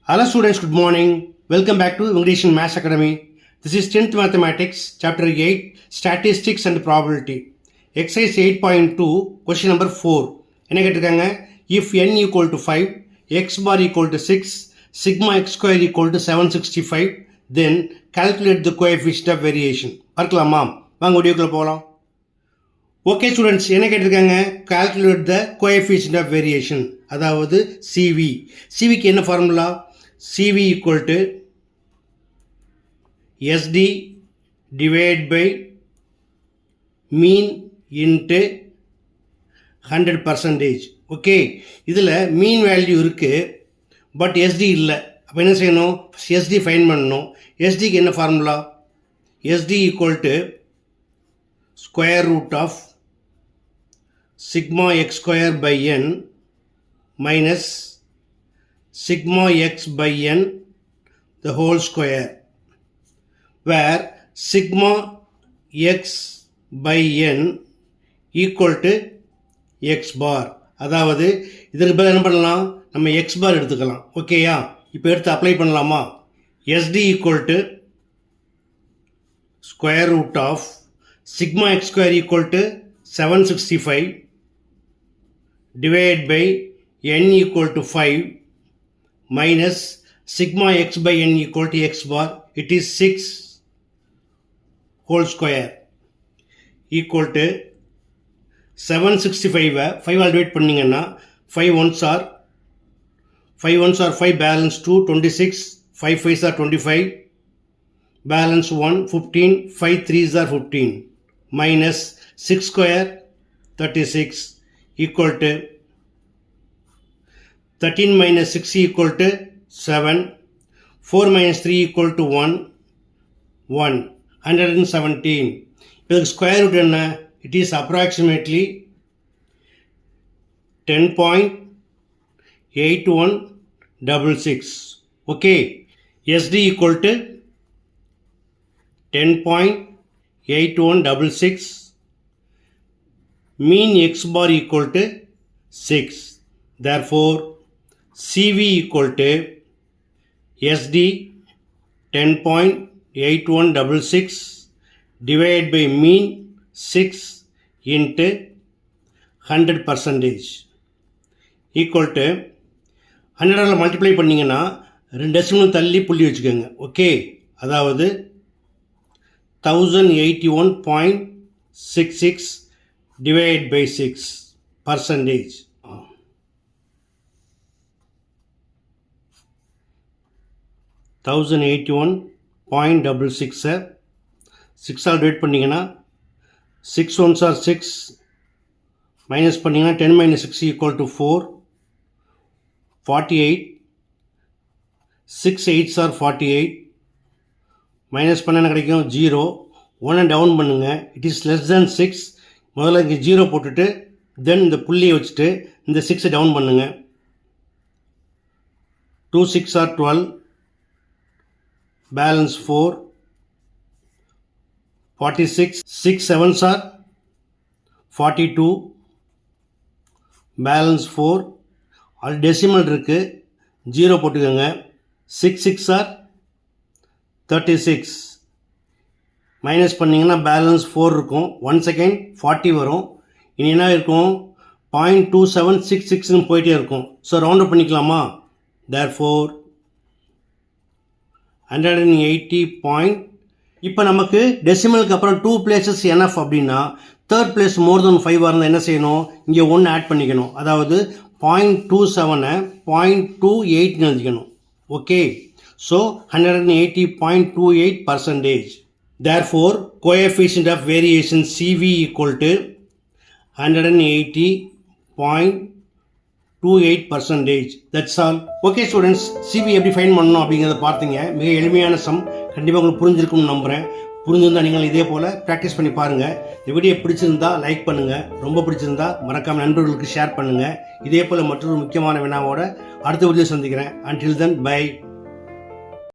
Hello students, good morning. Welcome back to English and Maths Academy. This is 10th Mathematics, Chapter 8, Statistics and Probability. Exercise 8.2, question number 4. என்ன கேட்டிருக்காங்க? If n equal to 5, x bar equal to 6, sigma x square equal to 765, then calculate the coefficient of variation. பார்க்கலாமா? வாங்க வீடியோக்குள்ள போகலாம். Okay students, என்ன கேட்டிருக்காங்க? Calculate the coefficient of variation, அதாவது CV. சிவிக்கு என்ன formula? CV equal to SD divided by mean into 100%. Okay, இதில் மீன் வேல்யூ இருக்குது, பட் SD இல்லை. அப்போ என்ன செய்யணும்? SD ஃபைன் பண்ணணும். SDக்கு என்ன formula? SD equal to square root of sigma x square by n minus sigma x by n the whole square, where sigma x by n equal to x bar. அதாவது இதற்கு பதில் என்ன பண்ணலாம்? நம்ம x bar எடுத்துக்கலாம். ஓகேயா? இப்போ எடுத்து அப்ளை பண்ணலாமா? SD equal to square root of sigma x square equal to 765 divided by n equal to 5 minus sigma x by n equal to x bar, it is 6 whole square equal to 765 5 all divide பண்ணிங்கன்னா 5 ones are 5 balance 2 26, 5 5s are 25, balance 1 15, 5 3s are 15, minus 6 square 36 equal to 13 minus 6 equal to 7, 4 minus 3 equal to 1, 117. இதுக்கு square root என்ன? It is approximately 10.8166. Okay, SD equal to 10.8166, mean x bar equal to 6. Therefore, CV equal to SD 10.8166 divided by mean 6 into 100% equal to 100 multiply பண்ணிங்கன்னா 2 decimal தள்ளி புள்ளி வச்சுக்கோங்க. Okay, அதாவது 1081.66 divided by 6%. 1081.66 6 all divide பண்ணிங்கன்னா 6 ones are 6, minus பண்ணிங்கன்னா 10 minus 6 equal to 4, 48, 6 8s are 48, minus பண்ண கிடைக்கும் 0, 1 down பண்ணுங்க, இட் இஸ் லெஸ் தென் 6. முதல்ல இங்கே 0 போட்டுட்டு தென் இந்த புள்ளியை வச்சுட்டு இந்த 6 டவுன் பண்ணுங்க. 2 6 are 12, balance 4, 46, 6 7s are 42, balance 4, அது டெசிமல் இருக்குது, 0 போட்டுக்கோங்க. 6 6 are 36, மைனஸ் பண்ணிங்கன்னா பேலன்ஸ் 4 இருக்கும். 1 செகண்ட் 40 வரும். இனி என்ன இருக்கும்? 0.2766ன்னு போயிட்டே இருக்கும். ஸோ ரவுண்ட் அப் பண்ணிக்கலாமா? therefore 180. இப்போ நமக்கு டெசிமலுக்கு அப்புறம் 2 places எனஃப் அப்படின்னா தேர்ட் பிளேஸ் மோர் தென் 5 இருந்தால் என்ன செய்யணும்? இங்கே 1 ஆட் பண்ணிக்கணும். அதாவது 0.27 0.28 எழுதிக்கணும். Okay, so 180.28%. therefore coefficient of variation CV equal to 180.28%. that's all. Okay students, CV எப்படி ஃபைன் பண்ணணும் அப்படிங்கிறத பார்த்தீங்க. மிக எளிமையான சம், கண்டிப்பாக உங்களுக்கு புரிஞ்சிருக்கும்னு நம்புகிறேன். புரிஞ்சிருந்தால் நீங்கள் இதே போல் ப்ராக்டிஸ் பண்ணி பாருங்கள். இந்த வீடியோ பிடிச்சிருந்தா லைக் பண்ணுங்கள், ரொம்ப பிடிச்சிருந்தா மறக்காமல் நண்பர்களுக்கு ஷேர் பண்ணுங்கள். இதே போல் மற்றொரு முக்கியமான வினாவோட அடுத்த வீடியோ சந்திக்கிறேன். until then, bye.